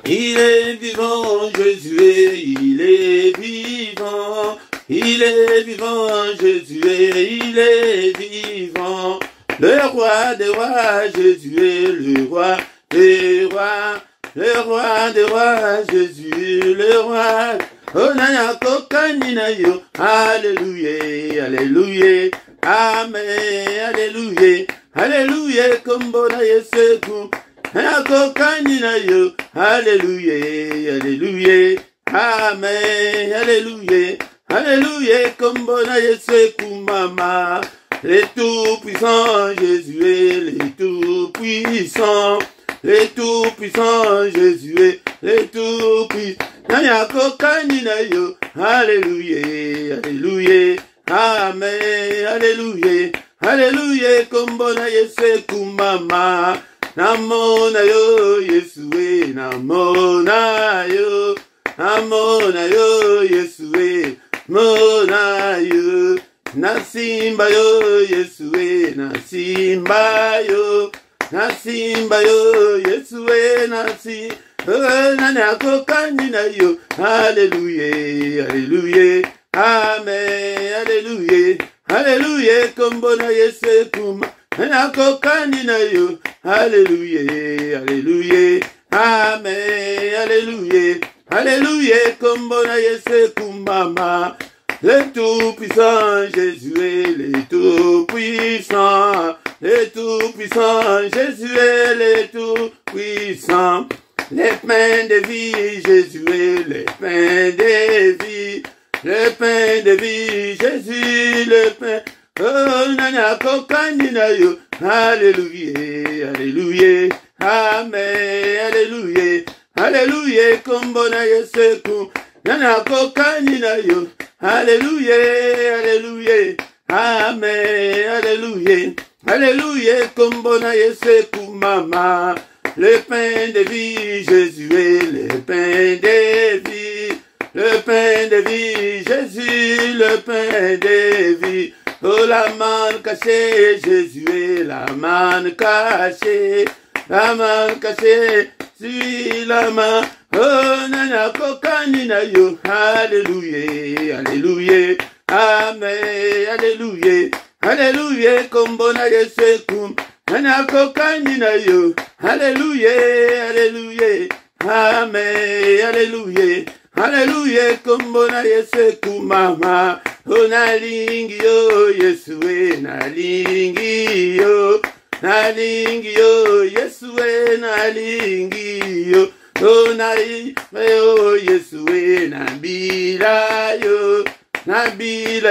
Il est vivant, Jésus, il est vivant. Il est vivant, Jésus, il est vivant. Le roi des rois, Jésus est le roi des rois. Le roi des rois, Jésus, le roi. Oh nana kokanina yo, alléluia, alléluia, amen, alléluia, alléluia, kombona yeseku. Nana kokanina yo, alléluia, alléluia, amen, alléluia, alléluia, kombona yeseku mama. Les tout-puissants, Jésus est les tout-puissants. Les tout-puissants, Jésus est les tout-puissants. Nanya kokanina yo, alléluia, alléluia, amen, alléluia, alléluia, kombona yeseku mama. Namona yo, Yesue, namona yo, Yesue, mona yo. Nasimba yo, Yesue, nasimba yo, nasimba yo, Yesue, nasimba. Nana kokanina yo, alléluia, alléluia, amen, alléluia, alléluia, kombona yesekuma. Nana kokanina yo, alléluia, alléluia, amen, alléluia, alléluia, kombona yesekuma. Le tout-puissant Jésus est le tout-puissant. Le tout-puissant Jésus est le tout-puissant. Le pain de vie, Jésus est le pain de vie. Le pain de vie, Jésus, le pain. Oh, nana kokanina yo. Alléluia, alléluia, amen, alléluia, alléluia, kombona yeseku. Nana kokanina yo. Alléluia, alléluia, amen, alléluia, alléluia, kombona yeseku mama. Le pain de vie, Jésus est le pain de vie. Le pain de vie, Jésus, le pain de vie. Oh, la manne cachée, Jésus est la manne cachée. La manne cachée, suis la main. Oh, nana kokanina yo, alléluia, alléluia, amen, alléluia, alléluia, kombona yesekum. Nana kokanina yo, alléluia, alléluia, amen, alléluia, alléluia, kombona yesekum mama. Oh, nalingi yo, Yesue, nalingi yo, nalingi yo, Yesue, nalingi yo. Oh, nai, oh, Yesue, nabila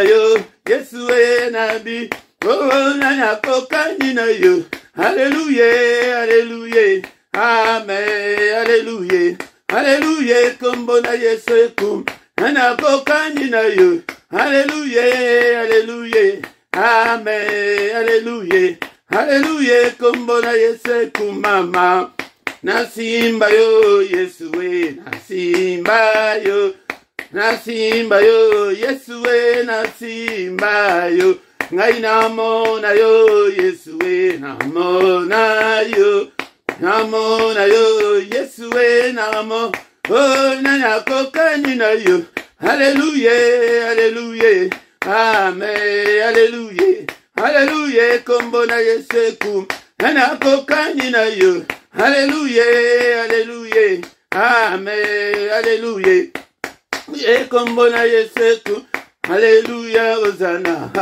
yo, Yesue, nabi. Oh, nana kokanina yo, alléluia, alléluia, amen, alléluia, alléluia, kombona yesekum. Nana kokanina yo, alléluia, alléluia, amen, alléluia, alléluia, kombona yesekum mama. Nasimba yo, Yesue, nasimba yo, nasimba yo, Yesue, nasimba yo. Ngai namona yo, Yesue, namona yo, namona yo, Yesue, namo. Oh, nana kokanina yo, alléluia, alléluia, amen, alléluia, alléluia, kombona yesekum. Nana kokanina yo. Alléluia, alléluia, amen, alléluia. Et comme bon yeseku, alléluia, Hosanna,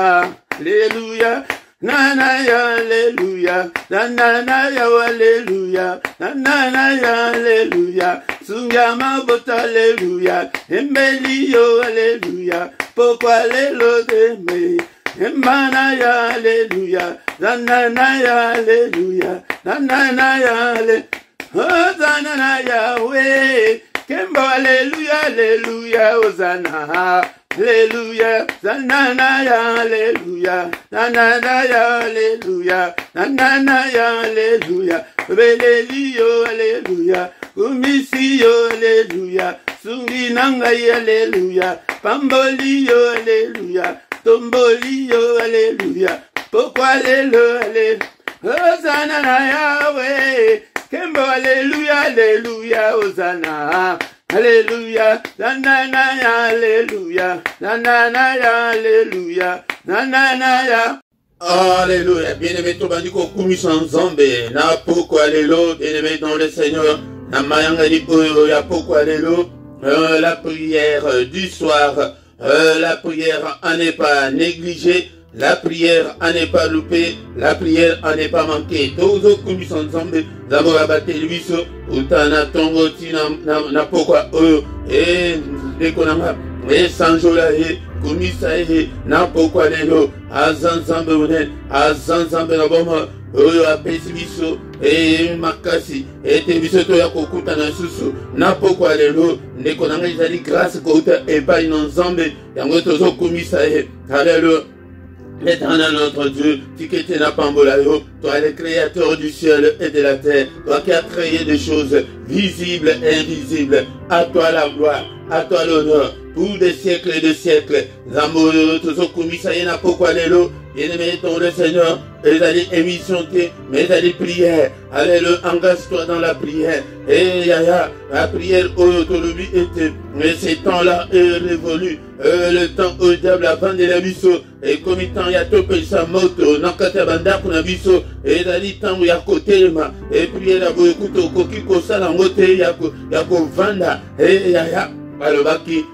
alléluia. Nana ya, alléluia, nana ya, alléluia, nana ya, alléluia. Sungama bota, alléluia, embeli yo, alléluia. Pourquoi les l'aimer? Emana alléluia, zanana ya alléluia, zanana ya alléluia, oh zanana Yahweh, Kembo alléluia, alléluia, Hosanna, alléluia, zanana ya alléluia, zanana ya alléluia, zanana ya alléluia, belelio alléluia, kumisio alléluia, sunginanga alléluia, pambolio alléluia. Tombolio, alléluia. Pourquoi alléluia, alléluia. Hosanna Yahweh. Kembo, alléluia, alléluia, Hosanna. Alléluia, nanana, alléluia, nanana, alléluia, nanana. Alléluia, bien-aimé, tout bandit qu'on commis sans zombie, na pourquoi alléluia, bien-aimé dans le Seigneur, na mayanga di ya pourquoi alléluia, la prière du soir, la prière à n'est pas négligée, la prière à n'est pas loupée, la prière à n'est pas manquée. Tous les commis sans zombie, d'abord abattre le biseau, ou t'en tongo ti na pourquoi et les konanga, et sans jolie. Kumisa na pourquoi lelo azanzambe unen azanzambe na boma oyo apesi biso e makasi ete biso to ya kokuta na susu na pourquoi lelo ndeko nanga ezali grâce kouta epai na nzambe yango tozo kumisa alléluia. L'éternel notre Dieu, tu qui étais na pambola yo, toi le créateur du ciel et de la terre, toi qui as créé des choses visibles et invisibles, à toi la gloire, à toi l'honneur, pour des siècles et des siècles. Zambo, tozo kumisa yena pourquoi lelo, bien-aimé ton le Seigneur, les allées émission mais les allées prières, alléluia, engage-toi dans la prière, et yaya, la prière autonomie était, mais ces temps-là est révolu, le temps au diable avant de la biso, et comme il temps y a topé sa moto, nakata banda kuna biso, et dali temps ya côté ma, et prière la boye kuto koki kosa la moto yako vanda, et yaya, alobaki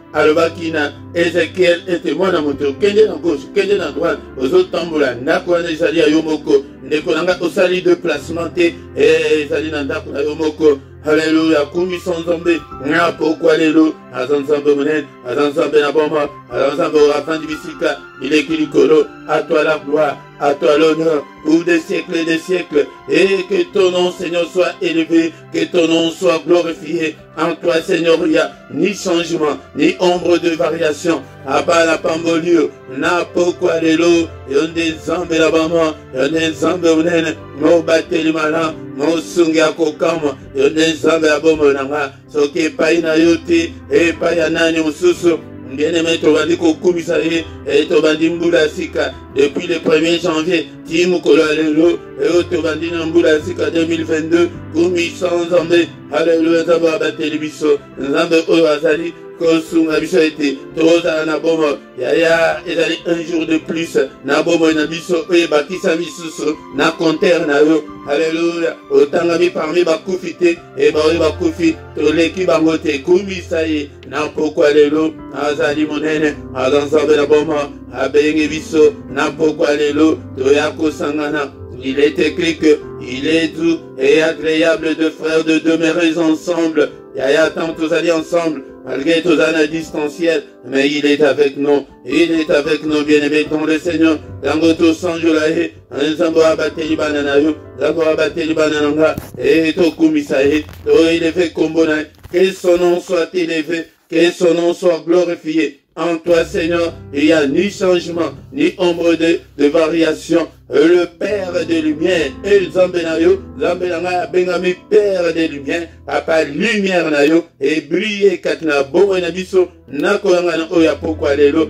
na Ezekiel était moi na moto, kende na gauche, kende na droite, aux autres tamboula, nako na ezali ya yomoko, ndeko nanga osali de placement te, et ezali na ndako na yomoko. Alléluia, kumi sonzombe, na pourquoi lelo, azanzambe monen, azanzambe na bomba, azanzambe au rafin du bisika, il est kilikolo, à toi la gloire, à toi l'honneur, pour des siècles et des siècles, et que ton nom, Seigneur, soit élevé, que ton nom soit glorifié. En toi, Seigneur, il n'y a ni changement, ni ombre de variation. Abba la pambolio, na pourquoi lelo, yon des zambes la bama, yon des zambes monen, no bateli malan, no sungi akokama, yon des zambes la bama nanga, soke pa ina yote, e pa yanani mususu. Bien-aimé, Tobandi Kokumisa et Tobandi Mboula Sika, depuis le 1er janvier, Timou Kolalo, et Tobandi Mboula Sika 2022, Koumi sans Zambé, alléluia, Zamba Batelibiso, Zambé Oazali, Kosunga biso ete toza na bomo yaya ezali un jour de plus na bomo na biso oye bakisa misusu na compteur na yo. Alléluia, otangami parmi bakufi te e baoye bakufi toleki bango te kumisa ye na pourquoi lelo azali monene azanzambe na bomo abenge biso na pourquoi lelo toya kosangana. Il est écrit que il est doux et agréable de frères de demeurer ensemble. Yaya tant tous allés ensemble, malgré tous à distanciel, mais il est avec nous. Il est avec nous, bien-aimés dans le Seigneur. Dango to sanjolae, anzambo abateli banana yo, dango abateli banana et to kumisae, to il est fait kombona. Que son nom soit élevé, que son nom soit glorifié. En toi, Seigneur, il n'y a ni changement, ni ombre de variation. Le Père de lumière, et Zambenayo, Zambenanga, Bengami, Père de lumière, Papa, lumière nayo, et briller, Katina, Bobo, Nabiso, Nakoanga, Oya, pourquoi lelo,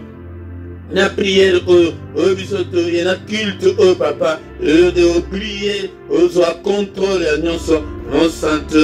na prière, au bisoto, y a culte, au papa, de prier, aux oies contrôle, non sainte,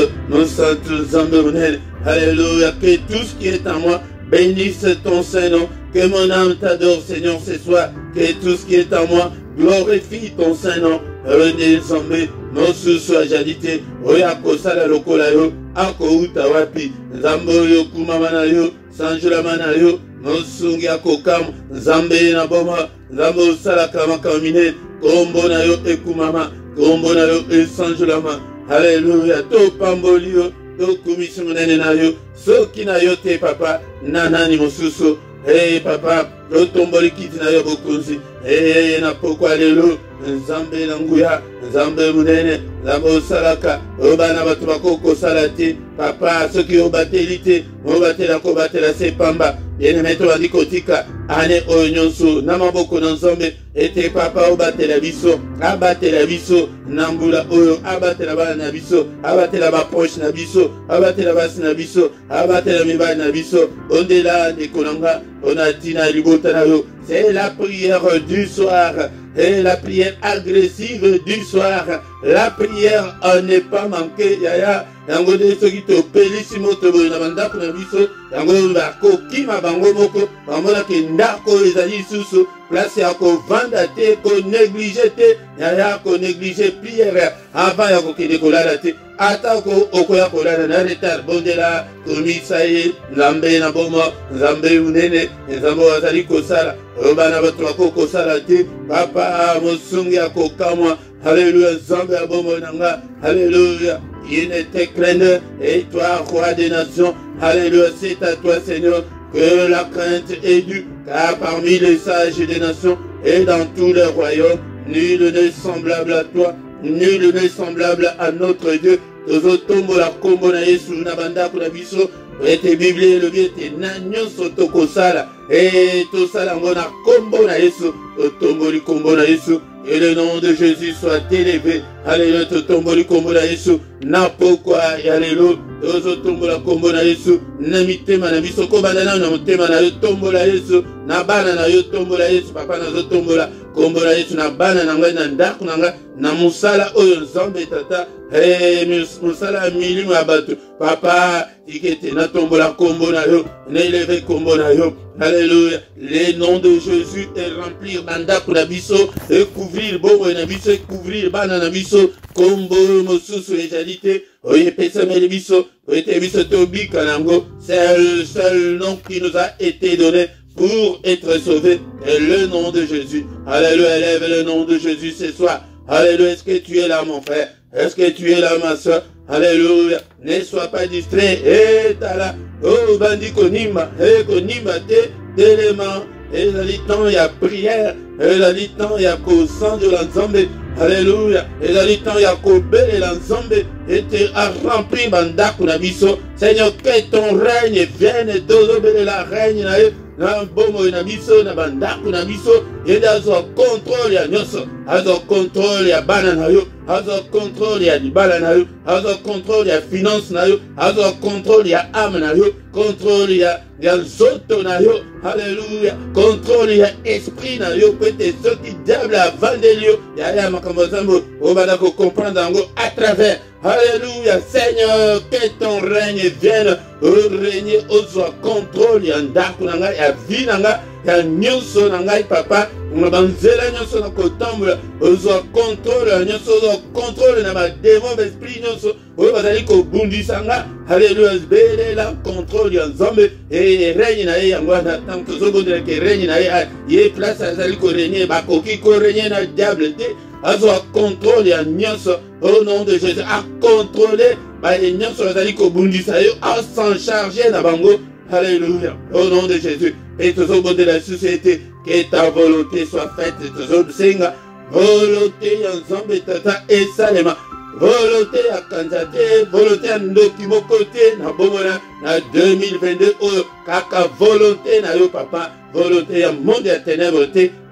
Zambenel, alléluia, que tout ce qui est en moi, bénisse ton Saint-Nom, que mon âme t'adore, Seigneur, ce soir, que tout ce qui est en moi, glorifie ton Saint-Nom, redescendez, non soit jadité, oyako sala lokolayo, ako utawapi, zambo yo kumamana yo, sanjulamana yo, non sungi akokam, zambe na boma, zambo sala kamakamine, kombo na yo ekumama, kombo na yo esanjulama, alléluia, to pambolio, to kumisungene na yo, soki na yo te papa, nanani mosusu, hey papa, to tomboli kiti na yo bokunzi, hey na pourquoi lelo, Nzambe nanguya, Nzambe munene, Nzambe salaka, obana batu bakoko salati, papa, soki obatelite, obatela ko batela sepamba, bien-aimé tobandi kotika, ane onyonso, namaboko na Nzambe, ete papa obatela biso, abatela biso, nambula oyo, abatela bana na biso, abatela ba proche na biso, abatela basi na biso, abatela mibali na biso, ondela de konanga, onatina libota na yo, c'est la prière du soir. et la prière agressive du soir. La prière n'est pas manquée, yaya. Yango de soki to pelisi moto boye na bandako na biso yango bakoki mabango moko bamona ke ndako ezali susu place ya kovanda te ko néglige te yaya ko néglige prière avant ya kokende kolala te ata ko okoya kolala na retard bondela komisa ye nzambe na bomo nzambe unene nzambe azali kosala bana bato bako kosala te papa mosungi ya kokamwa Alléluia, nzambe ya bomo nanga Alléluia. Il ne te craigne, et toi, roi des nations, alléluia, c'est à toi, Seigneur, que la crainte est due, car parmi les sages des nations et dans tous les royaumes, nul n'est semblable à toi, nul n'est semblable à notre Dieu. Tozotombo la kombo na Yesu na bandako na biso, ete Bible le bien te nanyoso tokosala, et tosala ngona kombo na Yesu, totombo li kombo na Yesu. Et le nom de Jésus soit élevé. Alléluia, totombo li kombo na Yesu. Na pokwa, alléluia. Tozo tombo la kombo na Yesu. Na mitema na biso ko bandana na motema na yo tombo la Yesu. Na bana na yo tombo la Yesu. Papa na zo tombo la kombo na Yesu na bana na ngai na ndako na ngai na musala oyo nzambe tata. Musala milimo ya bato. Papa ikete na tombo la kombo na yo. Na élevé kombo na yo. Alléluia. Le nom de Jésus est remplir bandako na biso et couvrir bobo na biso et couvrir bana na biso kombo mosusu égalité. Oye pesame le biso, oye te biso tobi kanango. C'est le seul nom qui nous a été donné pour être sauvé. Et le nom de Jésus. Alléluia, élève le nom de Jésus ce soir. Alléluia, est-ce que tu es là mon frère? Est-ce que tu es là ma soeur? Alléluia, ne sois pas distrait. Et t'as là, oh bandi konima, et konima te, d'éléments. Et là, il y a prière. Et là, il y a consent de l'ensemble. Alléluia. Et là, il y a kobele l'ensemble. Et tu as rempli bandako na biso. Seigneur, que ton règne vienne. Tozobele la règne na yo. Na bomo na biso, na bandako na biso. Et azo contrôle ya nyoso. Azo contrôle ya bana na yo. Azo contrôle ya libala na yo. Azo contrôle ya finance na yo. Azo contrôle ya âme na yo. Contrôle ya nzoto na yo. Alléluia. Contrôle ya esprit na yo. Peut-être ceux qui diable a vendu yo. Ya makambo zambo. On va donc comprendre à travers. Alléluia, Seigneur, que ton règne vienne régner au contrôle ya ndako na ngai ya vie na ngai ya nyonso na ngai papa na banzela nyonso na kotambola ozwa contrôle ya nyonso ozwa contrôle na badémon esprit nyonso oyo bazali kobundisa nga. Alléluia, belela contrôle ya nzambe e règne na ye yango wana ntango tozobondela ke règne na ye ye place azali korégner bakoki korégner na diable te. Azwa contrôle ya nyonso au nom de Jésus. A contrôler ba nyonso azali kobundisa yo a s'en charger na bango. Alléluia, au nom de Jésus. Et toujours de la société, que ta volonté soit faite. Toujours senga volonté ya nzambe tata et salema. Volonté à Kanzate, volonté à Ndokimo côté, na bomona, na 2022, oh, kaka volonté na yo papa, volonté à monde à ténèbres,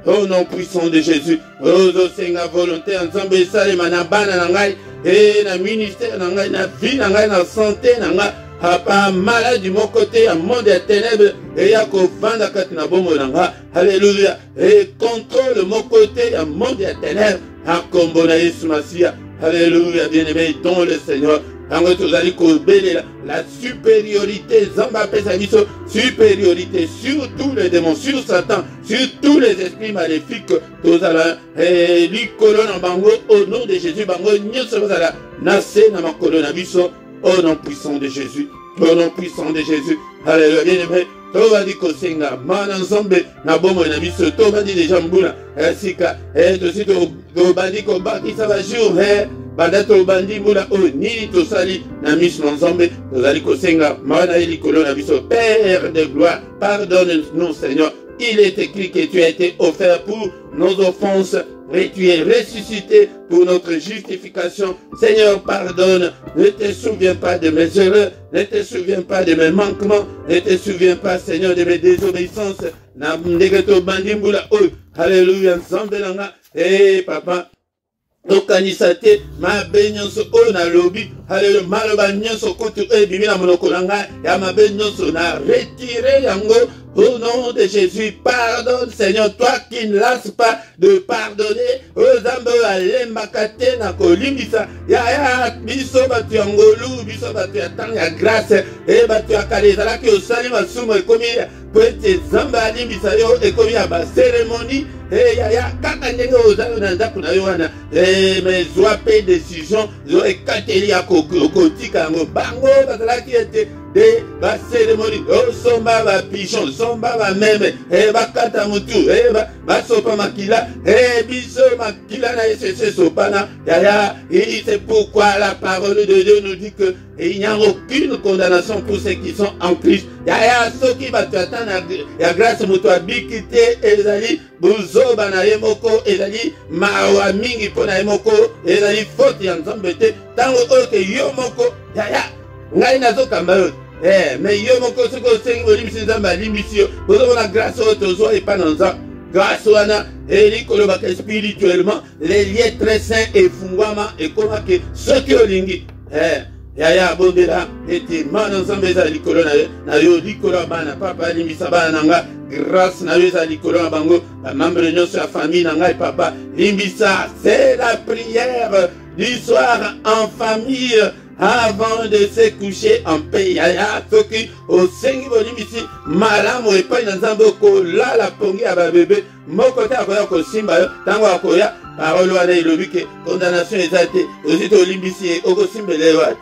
au nom puissant de Jésus, Rozo Senga volonté, ensemble salema na bana na ngai, et na ministère na ngai, na vie na ngai, na santé na ngai, papa malade du mon côté, à monde à ténèbres, et ya ko vanda kat na bomona nga, alléluia, et contrôle mon côté, à monde à ténèbres, à kombona Yesu Masia. Alléluia, bien-aimé dans le Seigneur. La supériorité, supériorité sur tous les démons, sur Satan, sur tous les esprits maléfiques. Au nom de Jésus, au nom puissant de Jésus, au nom puissant de Jésus. Alléluia, bien-aimé. Tobadi kosenga mana nzambe na bomo na biso tobadi déjà mbula sika tosi tobadi ko bakisa ba jour banda tobandi mbula o nini tosali na miso na nzambe tozali kosenga mana likolo na biso. Père de gloire, pardonne-nous Seigneur. Il est écrit que tu as été offert pour nos offenses et tu es ressuscité pour notre justification. Seigneur, pardonne. Ne te souviens pas de mes erreurs. Ne te souviens pas de mes manquements. Ne te souviens pas, Seigneur, de mes désobéissances. Alléluia. Eh, papa. okanisa te mabe nyonso oyo na lobi haleluya maloba nyonso kutu oyo ebimi na monoko na ngai ya mabe nyonso na retire yango au nom de Jésus. Pardonne Seigneur, toi qui ne lasses pas de pardonner aux zambe alembaka te na kolimbisa ya biso batu ya ngolu biso batu ya tanga ya grâce e batu ya kala ezalaki osali masumu ekomi po ete zambe alimbisa yo ekomi ya baceremonie ya kaka ndenge ozali na ndako na yo wana mais zwa mpe décision zo ekateli ya kotika yango bango bazalaki ete de baceremonie osomba bapigeon somba bameme bakata mutu basopa makila biso makila na esese sopana yaya. Et c'est pourquoi la parole de Dieu nous dit que il n'y a aucune condamnation pour ceux qui sont en Christ. Yaya soki batu atana ya grâce mutu abikite ezali buzoba na yemoko ezali mawa mingi pona yemoko ezali faute ya nzambe te tango oyo ke yo moko yaya ngai nazokamba yo mais yo moko soki osengi bolimbisi nzambe alimbisi yo bozomona grâce oyo tozwa epa na nzambe grâce wana elikolobaka spirituellement les liens très saints efungwama ekomaki soki olingi yaya bondela ete mana nzambe eza likolo na yo likolo ya bana papa alimbisa bana na nga grâce na yo eza likolo na bango bamembre nyonso ya famille na ngai papa limbisa. C'est la prière du soir en famille avant de se coucher en paix. Yaya soki osengi bolimbisi malamu epai na nzambe okolala pongi ya babebe moko te akoya kosimba yo ntango akoya parole wana elobi ke condamnation eza te ozi tolimbisi ye okosimbele wana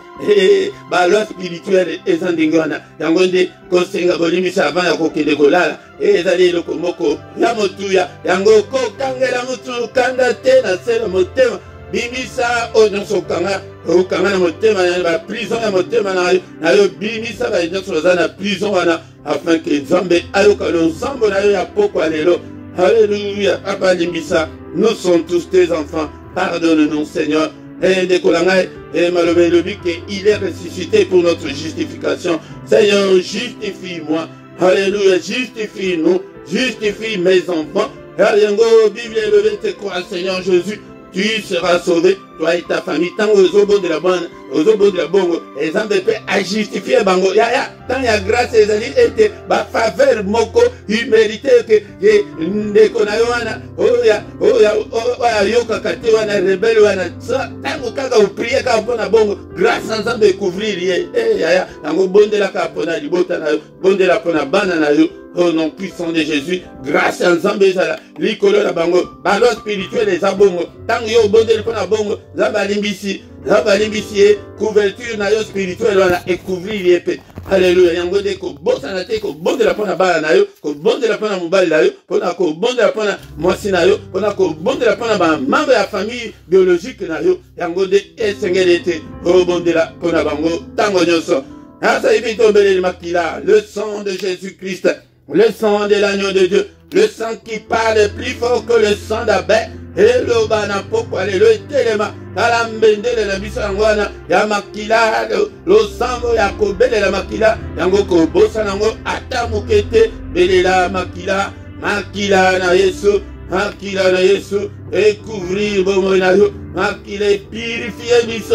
baloi spirituelle eza ndenge wana yango nde kosenga bolimbisi avant ya kokende kolala ezali eloko moko ya motuya yango kokangela motu kanda te na se na motema bimisa oyo nyonso okanga na motema na baprison ya motema na yo bimisa baye nyonso oza na prison wana afin ke nzambe ayoka lonsambo na yo ya pokwa lelo. Alléluia. Papa limbisa, nous sommes tous tes enfants, pardonne-nous Seigneur. Et décolangai et malobé le but qu'il est ressuscité pour notre justification. Seigneur, justifie-moi. Alléluia, justifie-nous, justifie mes enfants. Alléluia, Bible élevé te crois Seigneur Jésus. Tu seras sauvé, toi et ta famille. Tant aux obos de la bonne, aux obos de la bonne, les hommes de paix à justifier bango. Ya, tant ya grâce et zali était, ba faveur moko, humilité que, ne konayoana, yoka kate wana, rebelle wana, tant kaka ou prier ka pona bongo, grâce ensemble de couvrir, ya, tango bonde la kapona, libota na yo, bonde la pona bana na yo. Au nom puissant de Jésus, grâce à Nzambe zala, likolo na bango, balo spirituel les abongo, tango yo bonde le pona bongo, zaba limbisi, couverture na yo spirituel wana et couvrir yepé. Alléluia, yango de ko bosa na te ko bonde la pona bala na yo, ko bonde la pona mobali na yo, pona ko bonde la pona mwasi na yo, pona ko bonde la pona ba membre ya famille biologique na yo, yango de esengeli te, ko bonde la pona bango, tango nyonso. Asa ibito mbele makila, le sang de Jésus-Christ. Le sang de l'agneau de Dieu, le sang qui parle plus fort que le sang d'Abel. Et le bana pourquoi le telema, kalambende la bisangwana, ya makila, le sang ya kobele la makila, yango ko bosa nango atamukete, bele la makila, makila na Yesu, makila na Yesu, et couvrir bomo na yo, makila purifier biso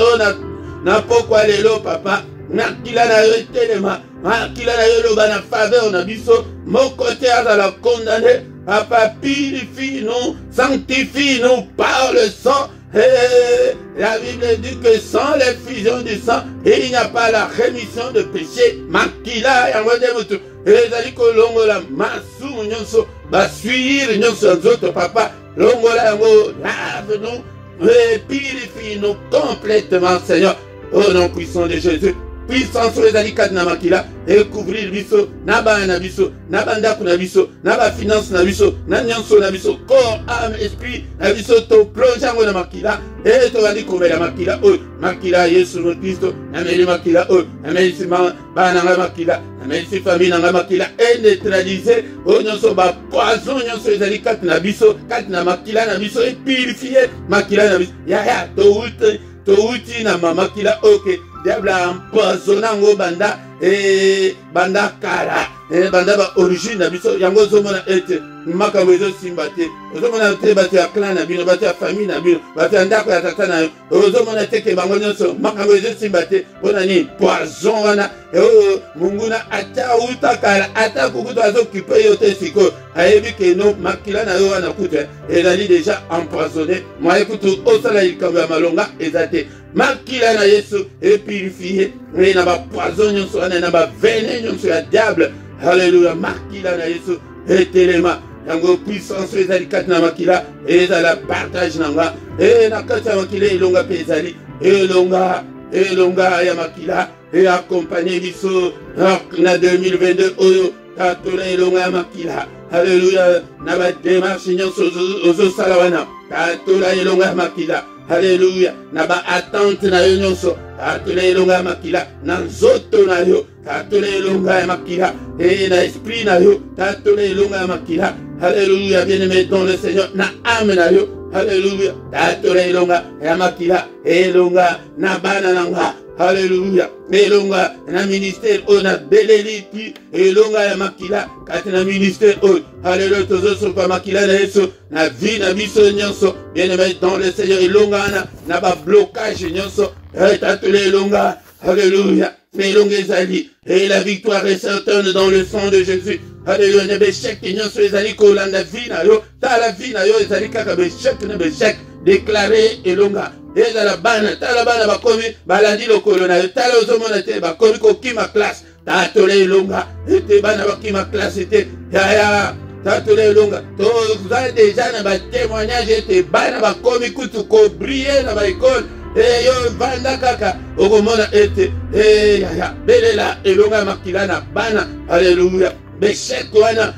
na pourquoi le papa. Nakila na yo telema, nakila na yo bana faveur na biso, mon côté à la condamner, papa purifie nous, sanctifie nous par le sang. Et la Bible dit que sans l'effusion du sang, il n'y a pas la rémission de péché. Makila yango mutu, ezali ko longola masu nyonso, basuir nyonso nzoto papa, longola yango lave nous, et purifie nous complètement Seigneur, au nom puissant de Jésus. Puissance sur les alicates na makila et couvrir biso na ba na biso na bandaku na biso na ba finance na biso na nyonso na biso corps âme esprit na biso to plonge yango na makila et to bandi komela makila o makila Yesu no Kristo na meli makila o na meli sima ba na makila na meli famille na makila et neutraliser o nyonso ba poison nyonso les alicates na biso kat na makila na biso et purifier makila na biso ya to uti na makila okay. Diable a empoisonné banda et banda kara banda ba origine na biso yango zomona ete makambo ezosimba te ozomona te bato ya clan na bino bato ya famille na bino bato ya ndako ya tata na yo ozomona te ke bango nyonso makambo ezosimba te mpona nini poison wana monguna ata uta kala ata kukutu azokipe yo te sikoyo ayebi ke no makila na yo wana kutu ezali déjà empoisonné mwaye kutu osala likambo ya malonga eza te makila na Yesu epurifie na bapoison nyonso wana na bavene nyonso ya diable. Alléluia, makila na Yesu etelema yango puissance ezali kati na makila ezala partage nanga na kati ya makila elonga pe ezali elonga ya makila accompagner biso na 2022 oyo tatola elonga ya makila. Alléluia, na ba démarche nyonso ozosala wana tatola elonga ya makila. Alléluia, na ba attente na yo nyonso tatola elonga ya makila na nzoto na yo tatola elonga ya makila na esprit na yo tatola elonga ya makila. Alléluia, bien-aimé dans le Seigneur na âme na yo. Alléluia, tatola elonga ya makila elonga na bana nanga. Alléluia, elonga na ministère on a beleliti elonga ya makila kati na ministère on. Alléluia, tozo sopa makila na Yesu na vie na biso nyonso bien-aimé dans le Seigneur elonga na ba blocage nyonso tatola elonga. Alléluia, elonga ezali et la victoire est certaine dans le sang de Jésus. Alléluia, ne beshek nyonso ezali kolanda vie na yo tala vie na yo ezali kaka beshek na beshek déclaré elonga. Ezala bana tala bana bakomi balandi lokolo na yo tala ozomona te bakomi kokima classe tatola elonga ete bana bakima classe ete yaya tatola elonga toza déjà na batémoignage ete bana bakomi kutu kobriller na baekole yo vanda kaka okomona ete yaya belela elonga makila na bana. Alléluia, beshek wana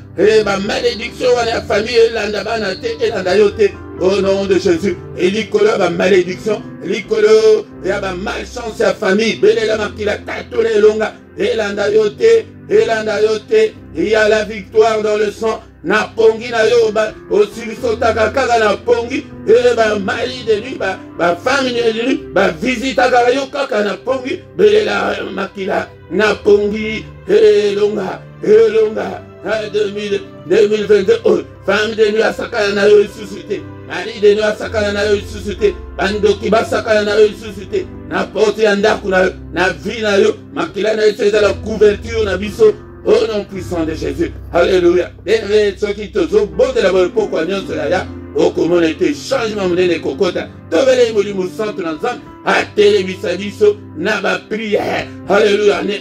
bamalédiction wana ya famille elanda bana te elanda yo te au nom de Jésus. Et l'icolo va malédiction, l'icolo ya ba malchance ya famille, belela makila tatole longa, elanda yote, il y a la victoire dans le sang. Na pongi na yo ba osiliso kaka na pongi ba mari de lui ba femme de lui ba visite kaka yo kaka na pongi belela makila na pongi longa 2022 femme de lui asakana na yo suscité mari de lui asakana na yo suscité bandoki basakana na yo suscité na porte ya ndaku na vie na yo makila na yo c'est la couverture na biso. Au nom puissant de Jésus. Alléluia. Bien ceux qui te sont beaux de la bonne pourquoi nous sommes là. Au comment était changement de les cocottes. Tovele moli musantu na nzambe. A télévisa biso na ba prière. Alléluia. Ne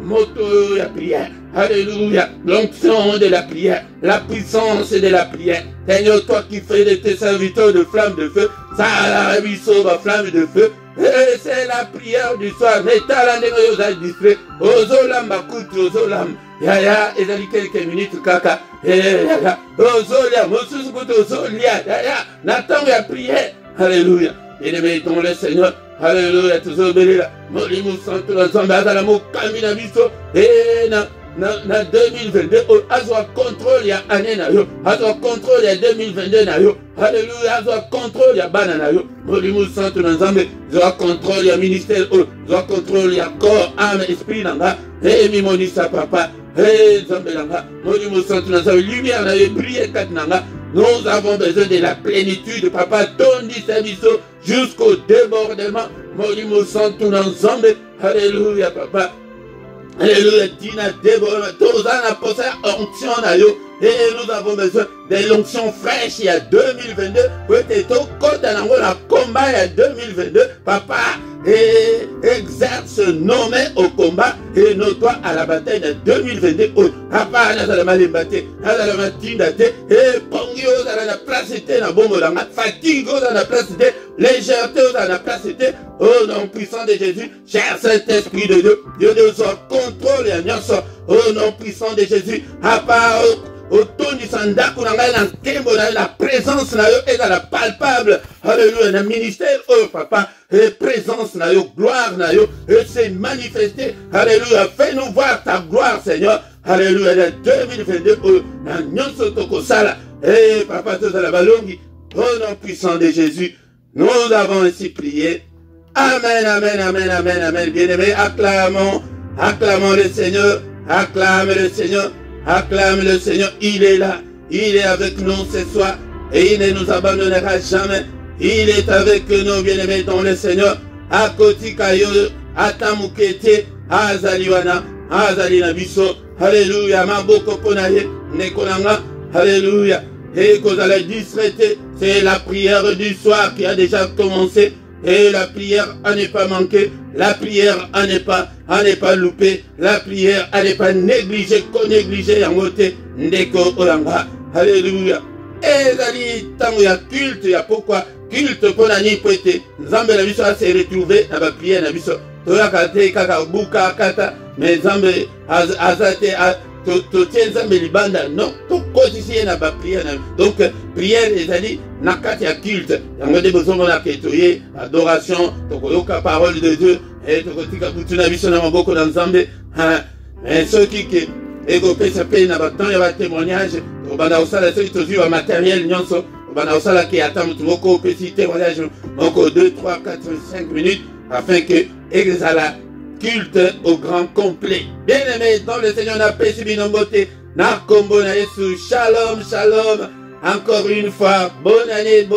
moto ya prière. Alléluia. L'onction de la prière. La puissance de la prière. Seigneur, toi qui fais de tes serviteurs de flammes de feu. Ça la biso ba flamme de feu. Et c'est la prière du soir. Netala ndenge yo za distrait. Ozolam bakutu ozolam. Yaya, ezali quelques minutes kaka. Yaya, ozolia, mosusu kutu ozolia. Yaya, n'attends ya prière. Alléluia. Bien-aimé dans le Seigneur. Alléluia. Tuzobelela. Molimu santo la zamba azala mokami na biso. Et na 2022 azwa contrôle ya année na yo. Azwa contrôle ya 2022 na yo. Alléluia. Azwa contrôle ya bana na yo. Molimu santo na nzambe. Azwa contrôle ya ministère. Azwa contrôle ya corps, âme, esprit nanga. Et mimonisa papa. Et Zambelanga, lumière n'a brillé Katnanga. Nous avons besoin de la plénitude, papa, tondi sabiso jusqu'au débordement. Molimo santu ensemble. Alléluia, papa. Alléluia, Tina débordement. Tous en apporté onction na yo. Et nous avons besoin de l'onction fraîche il y a 2022. Peut-être au côté d'un combat il y a 2022. Papa, et exerce nommé au combat et notoire à la bataille de 2022. Papa, nous allons aller battre. Nous allons battre. Et Pongio, nous allons la place na bombe dans la fatigue, nous allons la place légèreté, nous allons la place au nom puissant de Jésus. Cher Saint-Esprit de Dieu, Dieu nous contrôle et au nom puissant de Jésus. Papa, autour du sandaku la présence na yo est la palpable. Alléluia, le ministère papa et présence na yo, gloire na yo et c'est manifesté. Alléluia, fais-nous voir ta gloire Seigneur. Alléluia, le 2022 na nyonso tokosala et papa toza la balongi au nom puissant de Jésus. Nous avons ainsi prié. Amen, amen, amen, amen, amen. Bien-aimés, acclamons le Seigneur. Acclame le Seigneur. Acclame le Seigneur. Il est là. Il est avec nous ce soir. Et il ne nous abandonnera jamais. Il est avec nous, bien-aimés dans le Seigneur. Akoti kayo, atamukete, azaliwana, azalina biso. Alléluia. Maboko ponaye, nekonanga. Alléluia. Et que vous allez distraiter, c'est la prière du soir qui a déjà commencé. Et la prière à ne pas manquer, la prière à ne pas louper, la prière à ne pas négliger, négliger en côté ndeko olanga. Alléluia. Et zali tango ya culte, ya pourquoi culte pour la nuit prêté. Nzambe la biso a se retrouver à la prière na biso. Toya kate kaka buka kata, mais Nzambe azate totien Nzambe libanda non to kotisi na ba prière. Donc prière ezali na kati ya culte. Yango de besoin na ketoye adoration, tokoyoka parole de Dieu et tokotika butuna biso na maboko na Nzambe. Et ceux qui ego pesa pe na ba temps ya ba témoignage, obanda osala ceux qui ont matériel nyonso, obanda osala ki ata mutu moko petit témoignage moko 2 3 4 5 minutes afin que exala culte au grand complet. Bien-aimés dans le Seigneur, na paix binombote, na kombo na Yesu. Shalom, shalom. Encore une fois, bonne année,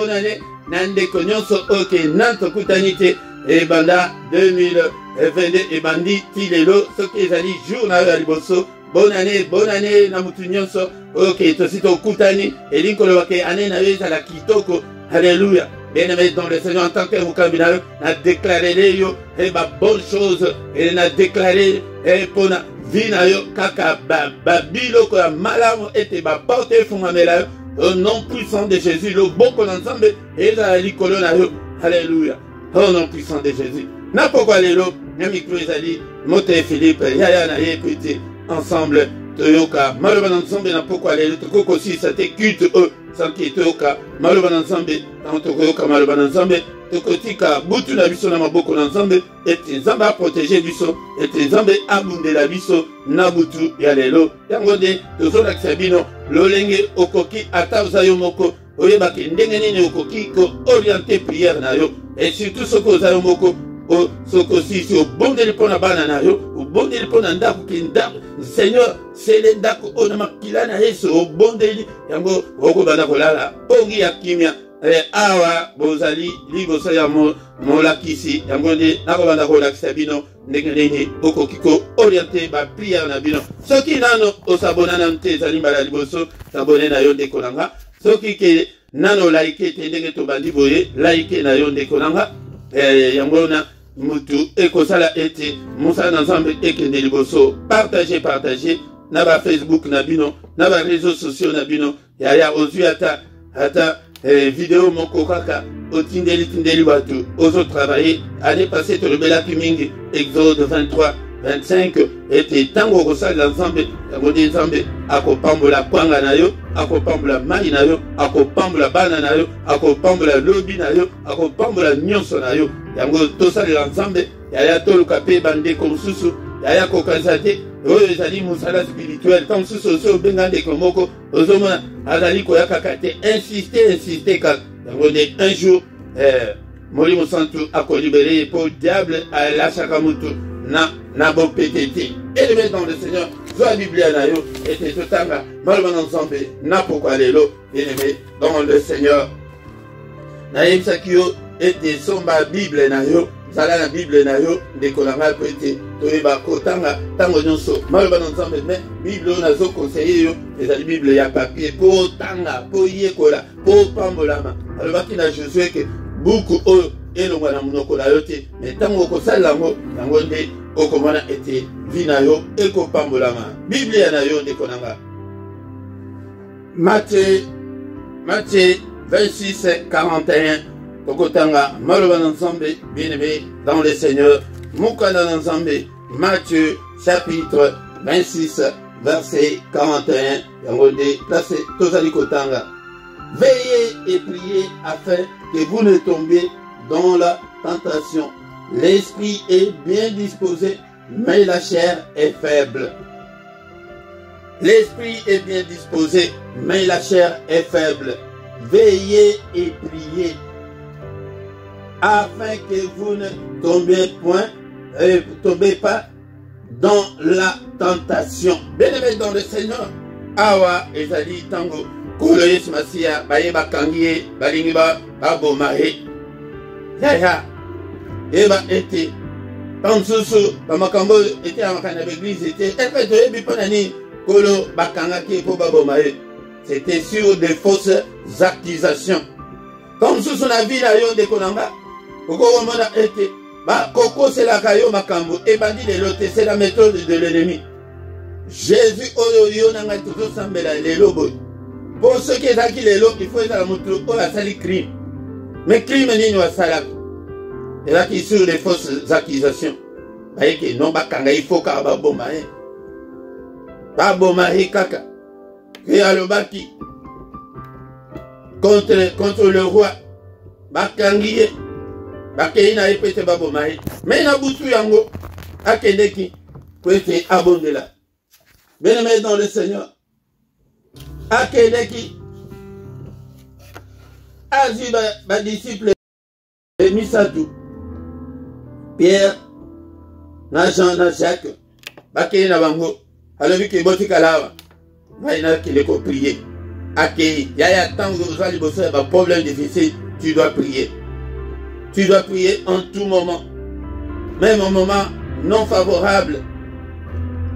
nande konyonso oke nanto kutanite et banda 2022 et bandi tilelo ce qui ezali jour na liboso. Bonne année na mutu nyonso oke tosito kutani et linkolo ke année na yo ezala kitoko. Alléluia. Bien-aimés dans le Seigneur, en tant que Mukambina, n'a déclaré les yo, et ma bonne chose, et n'a déclaré, et pour la vie, kaka, babilo, ko malamu, et ba porte, fumamela, au nom puissant de Jésus, le boko ensemble, et la likolo na yo, alléluia, au nom puissant de Jésus. N'a pourquoi les lots, Yamiklo Ezali, Mote Philippe, Yaya na ye, petit, ensemble, Toyoka, Maloban ensemble, n'a pourquoi les lots, Koko si, ça t'écute, eux, sans qui toyoka, Maloban ensemble, dans Toyoka, Maloban ensemble, Tokotika, Boutu na biso na maboko ensemble, et Nzambe a protégé biso, et Nzambe a bundé la biso, na Boutu, yalelo, Yangode, Tozo la Ksabino, Lolenge, Okoki, Atauza Yomoko, Oyebaki, Ndengenine Okoki, ko orienté prière na yo, et surtout ce que za Yomoko, soko si au bon de l'épona banana yo, au bon de l'épona ndako ki ndako, Seigneur, c'est le ndako o na makila na yesu, au bon de li, yango, oko bandako lala, pongi ya kimia, awa, bozali, ligo sa ya molakisi, yango de, nako bandako lakisa bino, ndenge oko kiko, orienté, ba prière na bino, soki nano, o sabona na mte, zali mbala liboso, sabone na yo ndeko nanga, soki ke, nano laike, te ndenge to bandi boye, laike na yo ndeko nanga, yango na, mutu ekosala ete musala ensemble ekende liboso partager na ba Facebook na bino na ba réseaux sociaux na bino ya ozwi ata vidéo moko kaka otindeli batu ozo travailler année passée to lebelaki mingi Exode 23 25 ete tango kosala ensemble yango de Nzambe akopambola kwanga na yo akopambola mai na yo akopambola bana na yo akopambola lobi na yo akopambola nyonso na yo yango tosalela Nzambe yaya toluka pe bandeko mosusu yaya kokanisa te oyo ezali mosala spirituel tant mosusu oso obenga ndeko moko ozomona azali koyaka kaka te insister kaka yango de un jour molimo santu akolibere po diable alashaka mutu na bon pétété. Élevé dans le Seigneur, soit Bible na yo, et te totanga, malban ensemble, na pourquoi lelo, élevé dans le Seigneur. Na yemsakio, et te somba Bible na yo, sala na Bible na yo, de kolanga pété, toeba kotanga, tango nyonso, malban ensemble, mais Bible na zo conseiller yo, les ali Bible ya papier, po tanga, po yekola, po pambolama. Alors baki na Josué que beaucoup elongwa na munoko na yo te, mais tango kosala ngo, yango nde okomana ete vina yo ekopambolama. Biblia na yo ndeko nanga. Matthieu 26 41 tokotanga maloba ensemble bien-aimé dans le Seigneur. Mukana ensemble Matthieu chapitre 26 verset 41 yango nde place tozali kotanga. Veillez et priez afin que vous ne tombiez dans la tentation. L'esprit est bien disposé, mais la chair est faible. L'esprit est bien disposé, mais la chair est faible. Veillez et priez, afin que vous ne tombez pas dans la tentation. Bien-aimé dans le Seigneur, awa ezali tango kolo Yesu Masia baye bakangie balingi babomae yaya eba ete tansusu bamakambo ete amakana l'église était effet de bipanani kolo bakangaki po babomae. C'était sur des fausses accusations. Comme sous son avis là yon de konanga koko mona ete ba koko c'est la kayo makambo et bandi de l'autre, c'est la méthode de l'ennemi. Jésus oyo nanga toujours sambela lelo boy. Pour ceux qui est qui lelo, il faut être la moto pour la sali crime. Mais crime ni wa salak. Et là qui sur les fausses accusations. Baye que non ba kanga il faut ka ba bomae. Ba bomae kaka. Que alobaki contre le roi. Ba kangiye. Bakei na epete ba bomae. Mais na butu yango akendeki pour être abondela. Bien-aimé dans le Seigneur, Akeleki, Azi, ma disciple, Misadou, Pierre, Jean, Jacques, Bakei Nabango, alors vu que Botika Lava, Vaina qui les prier. Akei, Yaya, tant que vous allez bosser, un problème difficile, tu dois prier. Tu dois prier en tout moment, même en moment non favorable.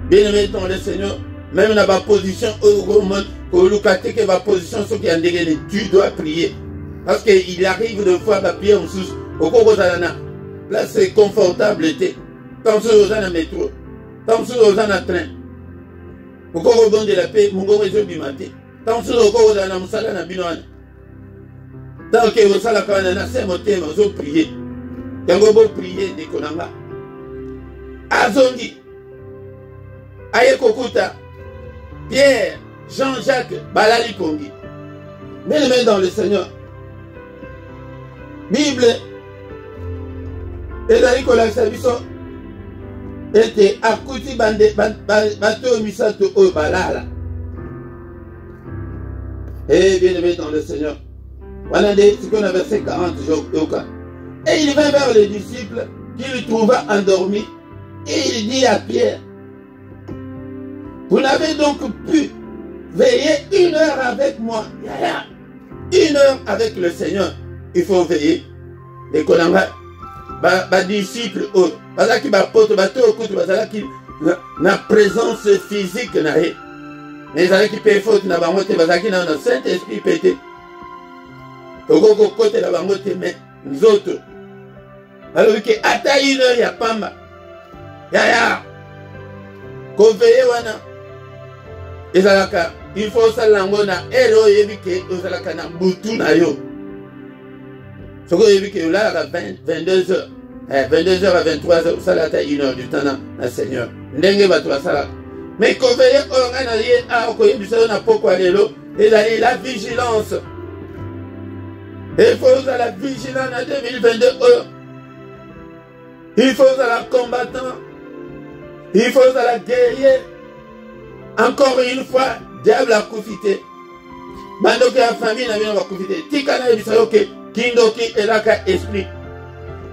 Bien-aimé dans le Seigneur, même dans ma position, tu dois prier. Parce qu'il arrive de fois à prier en sous, au Kogozalana. Là, c'est confortable. Comme si vous en métro, comme si vous en train. Au Kogozan de la paix, mon Kogozan du matin. Comme si vous en Moussala Binoane. Tant que vous allez faire un thème, vous priez. Quand vous priez, des Konanga. Azondi. Aye Kokuta, Pierre, Jean-Jacques, Balali Kongi. Bien-aimé dans le Seigneur. Bible, Ezali Kola Sabiso, était Akuti Bato Misato O Balala. Et bien-aimé dans le Seigneur. Voilà ce qu'on a versé 40 jours. Et il vint vers les disciples qui le trouva endormi. Et il dit à Pierre, vous n'avez donc pu veiller 1 heure avec moi. 1 heure avec le Seigneur. Il faut veiller. Les konanga, disciples, bazaki bapoto, bato okutu, bazaki na présence physique na he. Mais bazaki pe faute na bangote, bazaki na Saint-Esprit pété. Toko kote na bangote mais nzoto. Alors que ata 1 heure ya pamba. Ya. Ko veiller wana. Ezalaka, il faut salango na ero yebike ozalaka na butu na yo. Soko yebike là à 22h. 22h à 23h, salata 1 heure du temps na Seigneur. Ndenge ba toi sala. Mais ko veye orana ye a ko yebisa na poko lelo, ezali la vigilance. Il faut à la vigilance en 2022. Il faut à la combattant. Il faut à la guerrier. Encore une fois, diable a profité. Bandoki la famille n'a pas profité. Tikana ebisayoke, kindoki elaka esprit.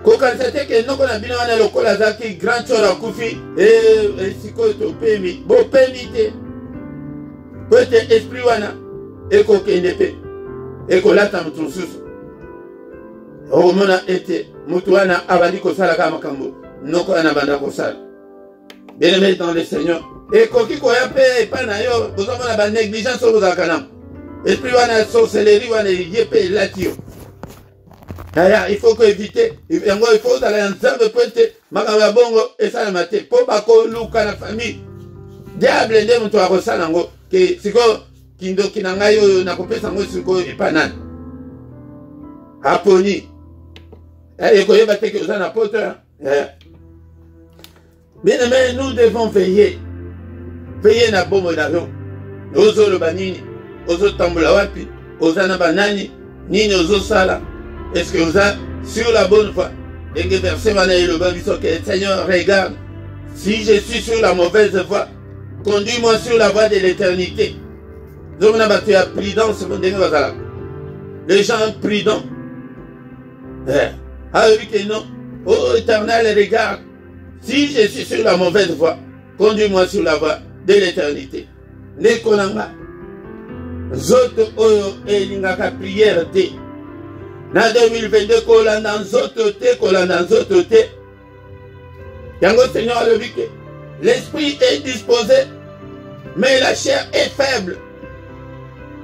Kokansete ke noko na bino wana lokola zaki grand chora kufi et siko to pemi. Bo penite. Kote esprit wana eko kendepe. Eko lata mtususu. Omona ete mutu wana abandi kosala kama kambo. Noko na banda kosala. Bien-aimé dans le Seigneur. Et koki koya pe pa na yo, bozoma na ba négligence au zakana. Esprit wana sorcellerie wana yepe latio. Il faut que éviter, il faut d'aller ensemble pour être makaba bongo et ça le matin pour pas ko luka na famille. Diable ndé mutu akosala ngo ke siko kindo kinanga yo na kopesa ngo siko epanana. Aponi. Et ko yeba te ke za na pote. Bien-aimés, nous devons veiller. Veiller na bomo d'avion. Ozo le banini, ozo tambula wapi, ozana banani, nini ozo sala. Est-ce que vous êtes sur la bonne voie? Et que verset le Seigneur, regarde, si je suis sur la mauvaise voie, conduis-moi sur la voie de l'éternité. Donc on a battu à prudence. Les gens prudents. Ah oui que non. Oh éternel, regarde. Si je suis sur la mauvaise voie, conduis-moi sur la voie de l'éternité. Nekolanga, zoto oyo elingaka prière te. Na 2022 kolanda nzoto te, kolanda nzoto te. Yango Seigneur a dit que l'esprit est disposé, mais la chair est faible.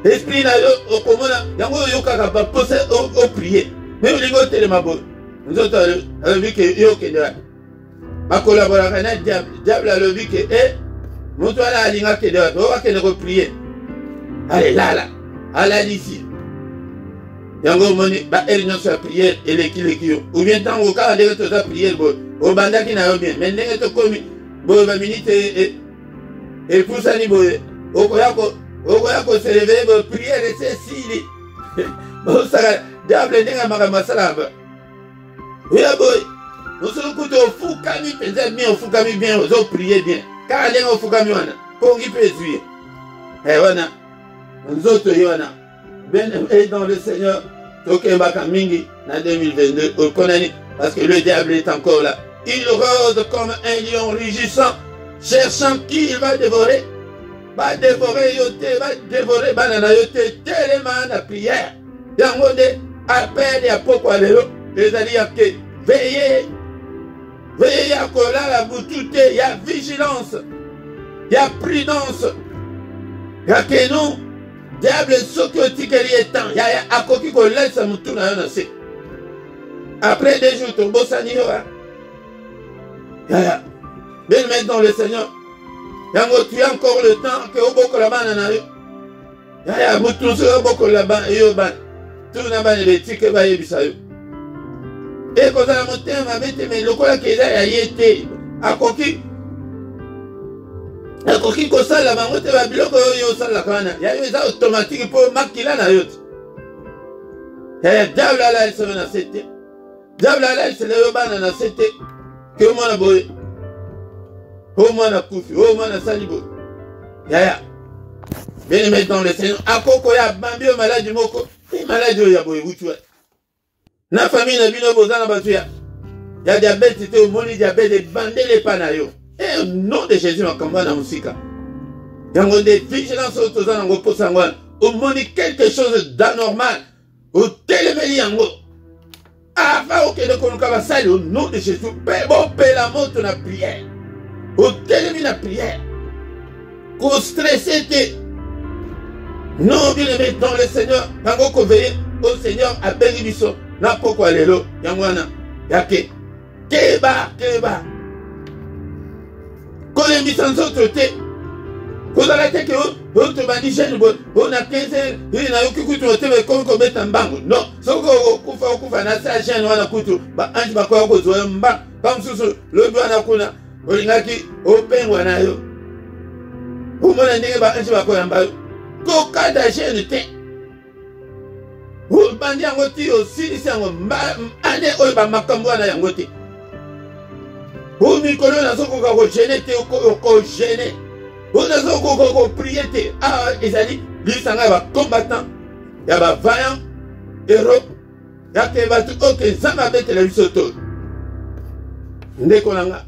L'esprit n'a pas komona, yango yokaka pas posé au prier. Mais au lingo telema bo. Nzoto a dit que yo kendra. Ma collaboration avec le diable a dit que Moto ala alinga kendra, on va kende prier. Allez là, à la ici. Yango moni ba erignon sa prière et les kilekio. Ou bien tant au cas de ta prière bo. Au banda qui n'a bien. Mais n'est to komi bo ba minute et pour ça ni bo. Au koyako se réveiller bo prière et c'est si. Bo ça diable n'est pas masala ba. Oui boy. Nous sommes couteau fou kami peut-être bien fou kami bien aux prier bien. Car les fou kami wana. Pour qui peut suivre. Eh wana. Nous autres yona. Ben et dans le Seigneur, Tokembaka Mingi, en 2022, au Konani, parce que le diable est encore là. Il rôde comme un lion rugissant, cherchant qui il va dévorer. Va dévorer yote, va dévorer banana yote, tellement la prière. Yangonde, appel et à pourquoi les alliés que veillez, veillez à coller la boutique, il y a vigilance, il y a prudence, il y a que nous. Diable soki otikeli etant ya akoki kolesa mutu na yo na se. Après 2 jours tobosani yo ya bien maintenant le Seigneur yango tu as encore le temps que obokola bana na yo ya mutu so obokola bana yo bana tu na bana betike ba yebisa yo e kozala motema bete me lokola keza ya yete akoki akoki kosala bango te babiloko oyo osala kana ya yo eza automatique mpo makila na yo te diable ala esolo na se te diable ala esele yo bana na se te ke omwana boye omwana kufi omwana asali boye yaya bien aimé dans le Seigneur akoko ya bambi yo maladi moko maladi oyo ya boye butu na famille na bino bozana bato ya diabete te omoni diabete ebandeli epa na yo. Et au nom de Jésus, on va dans la musique. Il y a des vigilances autour de nous pour savoir. Au monde quelque chose d'anormal. Au téléméli en haut. Avant que nous connaissions au nom de Jésus. Bon, paix la mort de la prière. Au téléméli la prière. Qu'on stressé. Non, bien aimé dans le Seigneur. Quand on veille au Seigneur à Bénibiso. N'a pas quoi les lots. Yangwana. Yake. Keba. Quand les missions sont traitées, quand on a dit que on te m'a dit on a 15 ans, il y a eu qui coûte mais comme on met un bango. Non, ce qu'on fait na sa chaîne on a coûté, bah ange ba quoi ko zo mba, comme sous le doigt na kuna, on a qui open wana yo. Pour moi ndenge ba ange ba ko mba. Ko kada chaîne te. Vous bandi ngoti aussi si ngomba ane oyo ba makambo na yangote. Vous mikolo na soko ko gêner te ko gêner. Vous na soko ko prier te. Ah ezali lisanga ba combattant. Ya ba vaillant héros. Ya ke ba tout que zama bete la bisoto. Ndeko nanga.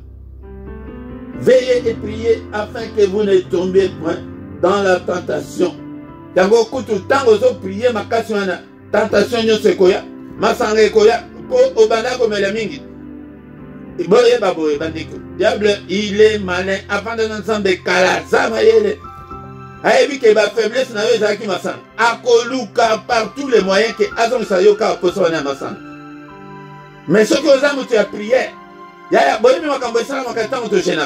Veillez et priez afin que vous ne tombiez point dans la tentation. Yango kutu tango zo prier makasi wana. Tentation nyo sekoya. Masanga ekoya ko obanda ko mela mingi. Diable, il est malin. Avant de nous ensemble, Kalazama, il a vu que la faiblesse n'a pas été massant. Akoluka par tous les moyens que Azon Sayoka a posé à Massan. Mais ce que vous avez tu as prié, il y a un bon moment ça m'a quand on te gêne.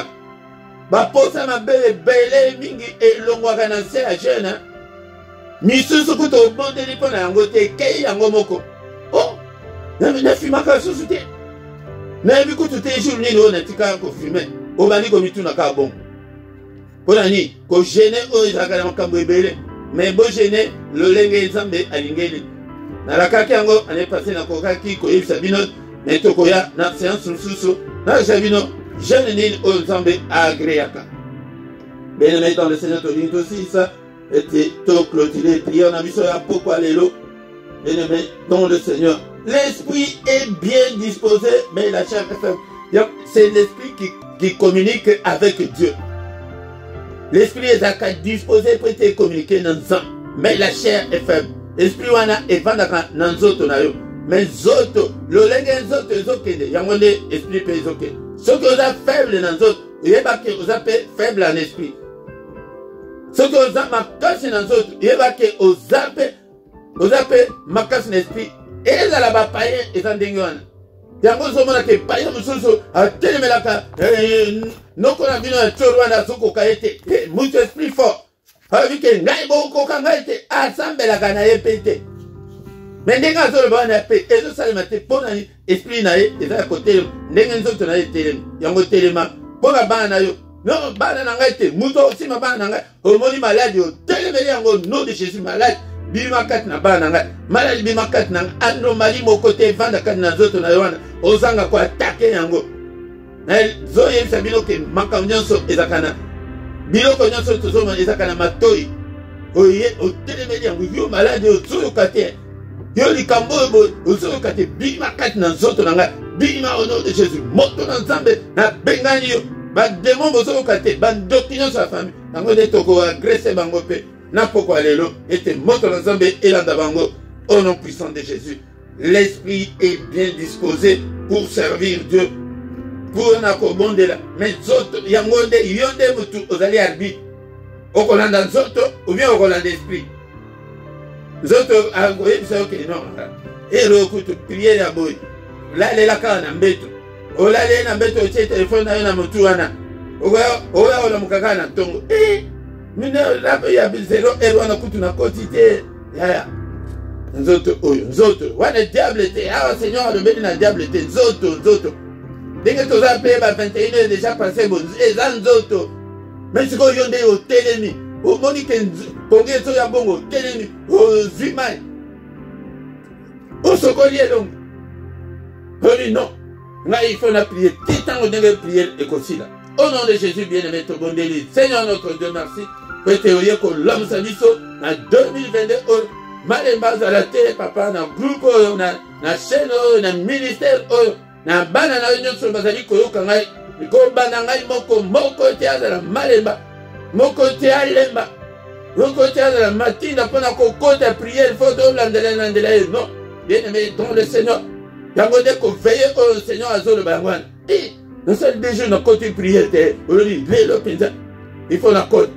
Ba posa ma belle mingi et l'ongwaganase à jeune. Misu sukuto bon de l'ipon à Angote, Kei Angomoko. Oh, n'a fumaka sous-souté. Mais vu que tout est jour, nous avons confirmé. Au bani comme tout n'a pas bon. Pour l'année, qu'on gêne aux agréments cambouébélés. Mais bon gêner, le lengue zambe à l'ingéli. Dans la kakiango, on est passé dans Kokaki, Koyib Sabino, mais Tokoya, dans la séance sous dans le Sabino, jeune nid aux zambe à Agréaka. Bien aimé dans le Seigneur, tu aussi ça, était tout clôturé, prier, on a mis ça pourquoi les lots. Bien aimé dans le Seigneur. L'esprit est bien disposé, mais la chair est faible. C'est l'esprit qui communique avec Dieu. l'esprit est disposé pour te communiquer dans le mais la chair est faible. L'esprit wana est vendaka dans nzoto na yo. Mais zoto, le lenge zoto ezokende, yango nde esprit pe ezokende. Ceux qui sont faibles dans nzoto, yeba ke oza pe faible en esprit. Ceux qui sont makasi dans nzoto, yeba ke oza pe makasi en esprit. Et là ba païen et en ndenge wana. Yango zomona ke païen mususu atelemelaka noko na bino ya tsoro wana zoko kaete. Mutu esprit fort. Avec que ngai boko kanga ete asambelaka na ye pete. Mais ndenge azoloba na pe ezosalema te mpo na esprit na ye eza ya kotelema ndenge nzoto na ye telema yango telema mpo na bana na yo non bana na ngai te moto osima bana na ngai omoni maladi otelemeli yango nom de Jésus maladi bima kati na bana na ngai maladi bima kati na anomalie moko te evanda kati na nzoto na yo wana ozanga koatake yango zoyebisa bino ke makambo nyonso ezalaka na biloko nyonso tozomona ezalaka na matoi otelemeli yango yo maladi ozoyoka te yo likambo ozoyoka te bima kati na nzoto na ngai bima au nom de Jésus moto na nzambe na bengani yo bademon bozoyoka te bandoki nyonso ya famille yango nde tokoagrese bango mpe na pokwa lelo ete moto na nzambe elanda bango au nom puissant de Jésus. L'esprit est bien disposé pour servir Dieu pour na kobondela mais nzoto yango nde yo nde mutu ozali arbitre okolanda nzoto ou bien okolanda esprit. Nzoto akoyebisa yo ke non ero kutu priere ya boyi lalela kaka na mbeto olale na mbeto otie telefone na yo na motu wana oya olamuka kaka na ntongo mine ya zero ero wana kutu na koti te yaya nzoto oyo nzoto wana diable te awa seigneur alobeli na diable te nzoto ndenge toza mpe ba 21 déjà passé bon eza nzoto mais sikoyo yo nde otelemi omoni ke pongi ezo ya bongo otelemi ozwi mai osokoli elongo oli non ngai il faut na prier ti ntango ndenge priere ekosila au nom de Jésus bien-aimé tobondeli Seigneur notre Dieu merci po ete oye kolamusa biso na 2022 oyo malemba azala te papa na groupe oyo na chaîne oyo na ministère oyo na bana na yo nyonso bazali koyoka ngai kobanda ngai moko te azala malemba moko te alemba moko te azala matinda mpona kokota priere fo tolandela ye non bien-aimé dans le Seigneur yango nde koveille oyo Seigneur azoloba yango wana nasali déjà nakoti priere te olodi lelo mpenza il faut nakota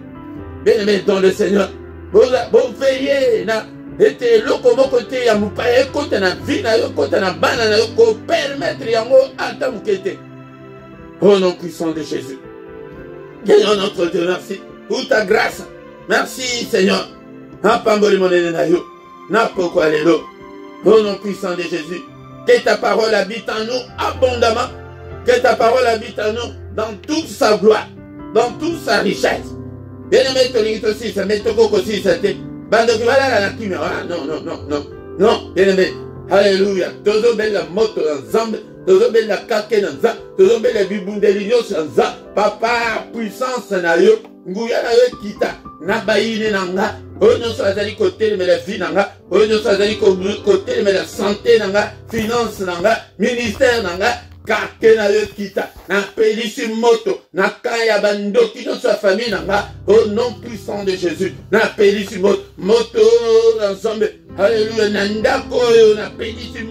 bien-aimé dans le Seigneur boveille na ete eloko moko te ya mopaya ekota na vie na yo ekota na bana na yo kopermettre yango ata moke te au nom puissant de Jésus. Seigneur notre Dieu, merci pour ta grâce. Merci Seigneur. Napamboli monene na yo. Napokwa lelo. Au nom puissant de Jésus. Que ta parole habite en nous abondamment. Que ta parole habite en nous dans toute sa gloire. Dans toute sa richesse. Bien-aimé tolingi tosi sa metoko kosi sa te. Bando ki wala la kimia. Non. Bien-aimé. Alléluia. Tozo bella moto ensemble. Tozo bella kake na nza. Tozo bella bibundeli nyonso nza. Papa puissance na yo. Nguya na yo kita. Na bayine na nga. Oyo nyonso azali kotelemela vie na nga. Oyo nyonso azali kotelemela santé na nga. Finance na nga. Ministère na nga. Kake na yo kita. Na pelisi moto. Na kaya bandoki nyonso ya famille na nga. Au nom puissant de Jésus. Na pelisi moto. Moto ensemble. Alléluia, nandako oyo na pelisi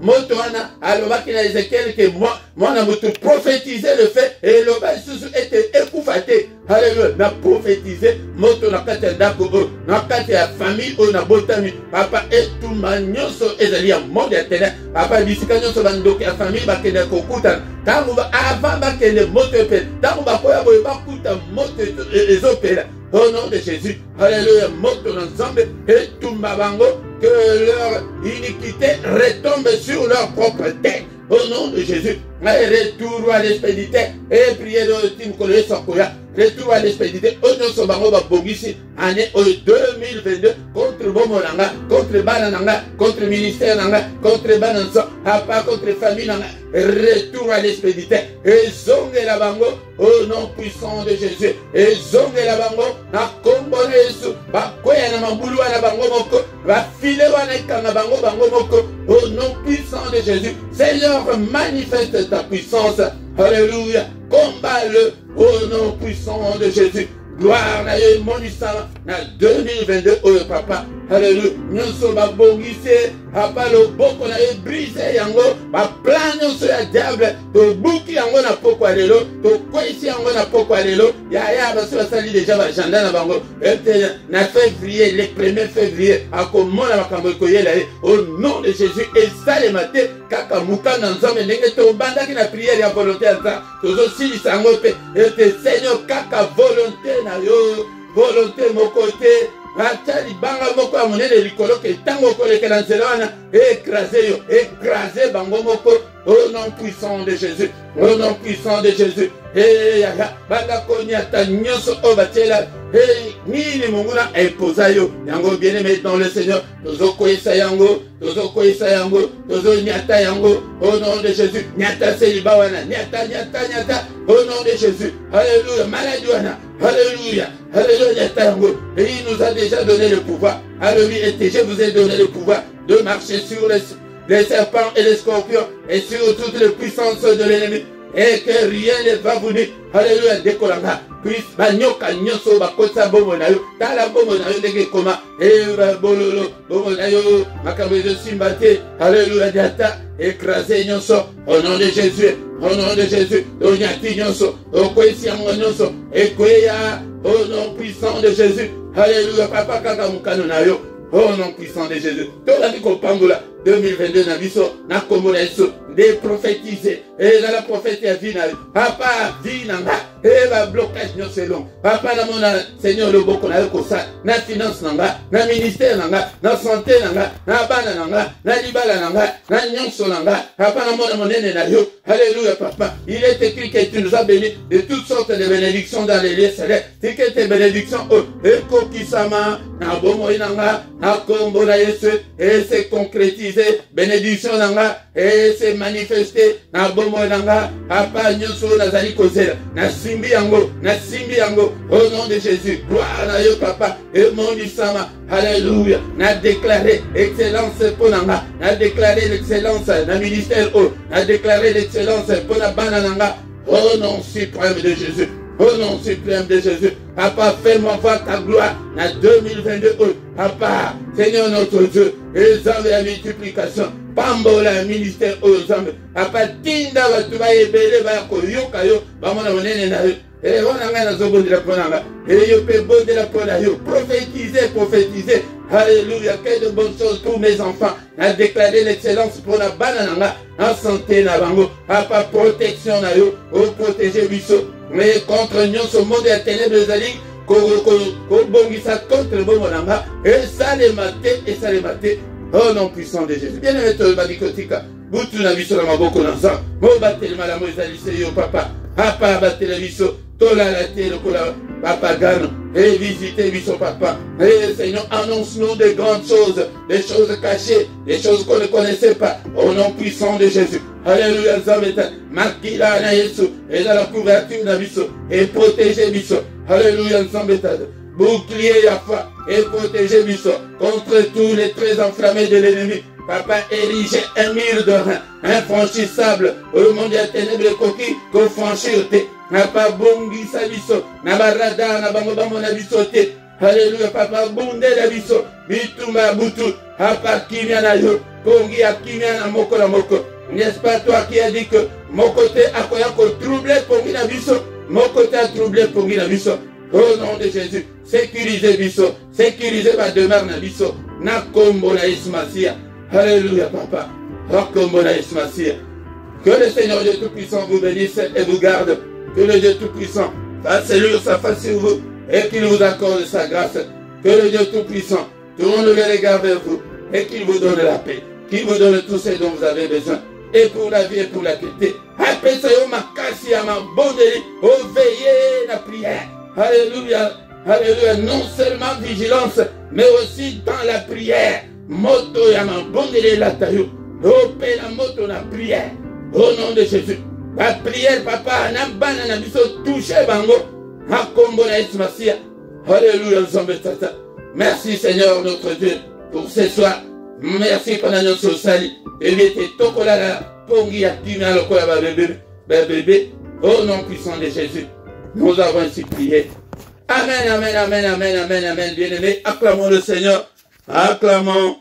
moto wana alobaki na Ezekiel ke moi na moto prophétiser le fait et loba susu ete ekufa te. Alléluia, na prophétiser moto na kati ya ndako oyo na kati ya famille oyo na botami papa etuma nyonso ezali ya monde ya tene papa bisika nyonso bandoki ya famille bakende kokutana ntango avant bakende moto epela ntango bakoya boye bakuta moto ezopela. Au nom de Jésus, alléluia, moto ensemble et tout mabango, que leur iniquité retombe sur leur propre tête. Au nom de Jésus, retour à l'expéditeur et priez de Tim Kolé Sokoya. Retour à l'expéditeur. Au nom de Bango Bogisi, année 2022, contre Bomolanga, contre Bananga, contre ministère Nanga, contre Bananso, pas contre famille Nanga. Retour à l'expéditeur. Et zonge la bango, au nom puissant de Jésus. Et zonge la bango, na kombo Yesu, bakoya na mambulu na bango moko, ba file wana kanga bango moko, au nom puissant de Jésus. Seigneur, manifeste ta puissance. Alléluia. Combat-le au nom puissant de Jésus. gloire na yo monisama na 2022 oyo papa. Alléluia. Nyonso babongise papa loboko na yo brise yango ba plan nyonso ya diable to buki yango na poko lelo to kwesi yango na poko lelo ya baso basali déjà ba agenda na bango na février le 1er février akomona makambo koyela au nom de Jésus et ça le matin kaka mukana nzambe ndenge to bandaki na prière ya volonté ata tozo silisa yango pe ete Seigneur kaka volonté na yo volonté mokote atali banga moko ya monene likolo ke tango kolekela nzela wana écraser bango moko au nom puissant de Jésus, au nom puissant de Jésus. Banga konyata nyonso obatiela nini munguna imposa yo yango bien aimé dans le Seigneur tozo koisa yango tozo nyata yango au nom de Jésus nyata seliba wana nyata au nom de Jésus. Alléluia. Maladie wana alléluia nyata yango et il nous a déjà donné le pouvoir. Alléluia. Et je vous ai donné le pouvoir de marcher sur les serpents et les scorpions et sur toutes les puissances de l'ennemi et que rien ne va vous dire. Alléluia. Décolanga puis banyoka nyonso bakotsa bomo na yo tala bomo na yo ndenge koma bololo bomo na yo makambo de simbate. Alléluia. Diata écraser nyonso au nom de Jésus, au nom de Jésus. Onyati nyonso okwesi yango nyonso ekweya au nom puissant de Jésus. Alléluia. Papa kaka mukano na yo au nom puissant de Jésus. Tolandi kopambola 2022 na biso na komona eso de prophétiser et dans la prophétie à vie na papa vie nanga et va blocage nyonso long papa na mona Seigneur le boko na ko sa na finance nanga na ministère nanga na santé nanga na bana nanga na libala nanga na nyonso nanga papa na mona monene na yo. Alléluia. Papa, il est écrit que tu nous as bénis de toutes sortes de bénédictions dans les lieux célestes. C'est que tes bénédictions eko kisama na bomo inanga na kombo na Yesu et c'est concrétisé bénédiction nanga et c'est manifesté na bomo nanga papa nyonso nazali kozela na simbi yango au nom de Jésus. Gloire na yo papa et mon isama. Alléluia. Na déclaré excellence pour nanga na déclaré l'excellence na ministère na déclaré l'excellence pour la bana nanga au nom suprême de Jésus. Au nom suprême de Jésus. Papa, fais-moi voir ta gloire en 2022. Papa, Seigneur notre Dieu, les hommes de la multiplication. Pambola ministère aux hommes. Papa, tinda batuba ebele ba koyoka yo ba mona monene na yo. Et on a ngana zo bondela ponanga. Et yo pe bondela pona yo. Prophétiser. Alléluia. Que de bonnes choses pour mes enfants. A déclaré l'excellence pour la banananga. En santé na bango. Papa, protection na yo. O protéger biso. Mais contre nous, ce monde est ténèbres zali. Bongisa contre le bon monanga. Et ça les maté. Oh non puissant de Jésus. Bien aimé toi, Badikotika. Boutou na biso la maboko nansa. Mo batel malamu ezali seyo papa. Papa batel biso. Tola la terre papa gano. Et visitez biso papa. Et Seigneur, annonce-nous de grandes choses, des choses cachées, des choses qu'on ne connaissait pas. Au nom puissant de Jésus. Alléluia. Makila na Yesu. Et dans la couverture na biso. Et protégez biso. Alléluia. Bouclier Yafa. Et protégez biso contre tous les traits enflammés de l'ennemi. Papa, érigez un mur de rein infranchissable au monde des ténèbres coquilles qu'on franchit. Papa, bongi sabiso, nabarada, nabamobamo nabisote. Alléluia, papa, bonde nabiso, bitumba butu, papa, kimia na yo, bongi a kimia na moko na moko. N'est-ce pas toi qui as dit que mon côté a troublé pongi na biso, mon côté a troublé pongi na biso. Au nom de Jésus, sécurisez biso, sécurisez ma demeure na biso, na kombo na ismasia. Alléluia, papa. Que le Seigneur Dieu Tout-Puissant vous bénisse et vous garde. Que le Dieu Tout-Puissant fasse lui sa face sur vous et qu'il vous accorde sa grâce. Que le Dieu Tout-Puissant tourne le regard vers vous et qu'il vous donne la paix. Qu'il vous donne tout ce dont vous avez besoin. Et pour la vie et pour la qualité. Veillez la prière. Alléluia. Alléluia. Non seulement vigilance, mais aussi dans la prière. Moto ya mabondele la tayo. Ope la moto na prière. Au nom de Jésus. La prière, papa, na bana na biso touche bango. Ha kombo na esmasia. Alléluia, nzambe tata. Merci Seigneur notre Dieu pour ce soir. Merci pendant notre sali. Et était tokola la pongi ya timia lokola ba bébé. Au nom puissant de Jésus. Nous avons ainsi prié. Amen, amen, amen, amen, amen, amen. Bien-aimés, acclamons le Seigneur. Acclamons.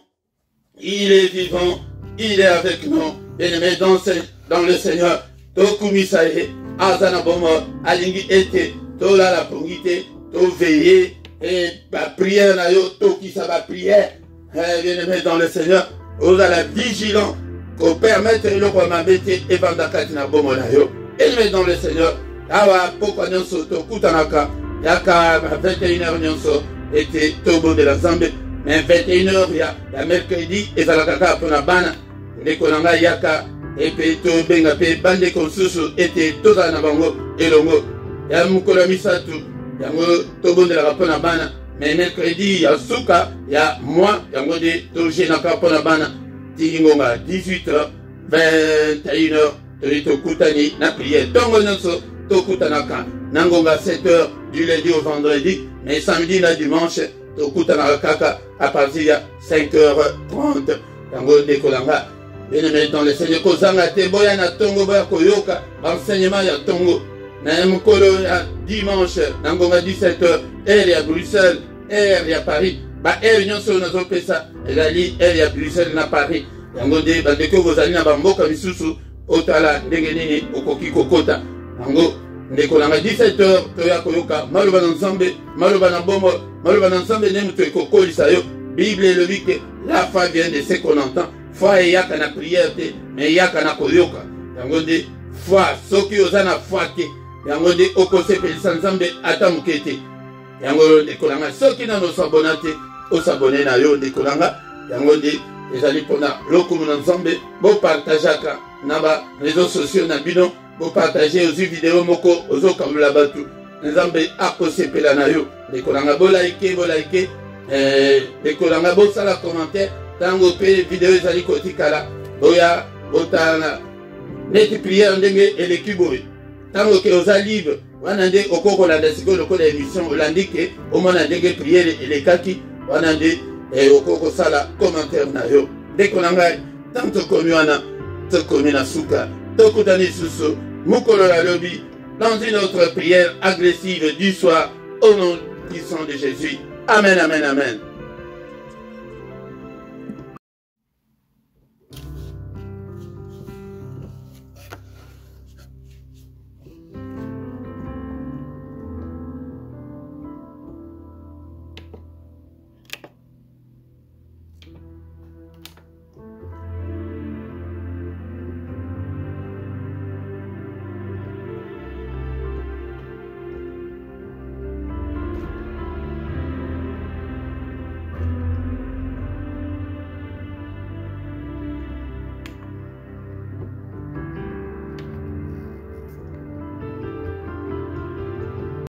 Il est vivant. Il est avec nous. Bien-aimés, dans le Seigneur. Tokumisaye, Azana Bomo, Alingi Ete, Tola la Pongite, To veiller, et la prière, Toki ça va prière. Bien-aimés, dans le Seigneur. Oza la vigilant. Qu'on permette le roi Mabete et Vandakatina Bomo Nayo. Bien-aimés, dans le Seigneur. Awa, pourquoi nous sommes Kutanaka. Yaka 21h nyonso était Tobo de la Zambie, mais 21h il y a mercredi et ça la kaka pour la bana les konanga yaka et puis to benga pe bande konsusu était toza na bango elongo ya mukolo misatu ya ngo Tobo de la pour la bana mais mercredi ya suka ya moi ya ngo de to jena ka pour la bana tingonga 18h 21h to kutani na prière tongo nyonso to kutanaka nangonga 7h du lundi au vendredi, mais samedi et dimanche, à partir de 5h30. Tango de Kolanga. Bien-aimé dans le Seigneur, Kozanga Teboya na Tongo Boya Koyoka, enseignement ya Tongo. Na Mukolo ya dimanche, Nangonga 17h, R ya Bruxelles, R ya Paris. Ba R nyonso na zopesa, egali R ya Bruxelles na Paris. Yango de bandeko bozali na bamboka misusu, otala ndenge nini okoki kokota. Nango Ndekolanga 17h, toya koyoka, maloba na nzambe, maloba na bombo, maloba na nzambe nemu to ekokolisa yo. Bible elobi que la foi vient de ce qu'on entend. Foi eyaka na prière te, mais eyaka na koyoka. Yango nde foi, soki oza na foi te, yango nde okosepelisa nzambe ata moke te. Yango ndekolanga, soki nano osabona te, osabone na yo ndekolanga. Yango nde ezali mpona lokumu na nzambe, bopartageaka na ba réseaux sociaux na bino. Vous partagez aussi vidéo moko ozo kamula batu nzambe akosepela na yo dekolanga bo like dekolanga bo sala commentaire tango pe vidéo ezali kotikala boya botana neti prière ndenge eleki boye tango ke oza libre wana nde okokolanda sikoyo lokola émission olandi ke omona ndenge prière elekaki wana nde okokosala commentaire na yo dekolanga tanto komi wana tokomi na suka Tokutani Suso, Mukolo la lobby, dans une autre prière agressive du soir, au nom puissant de Jésus. Amen, amen, amen.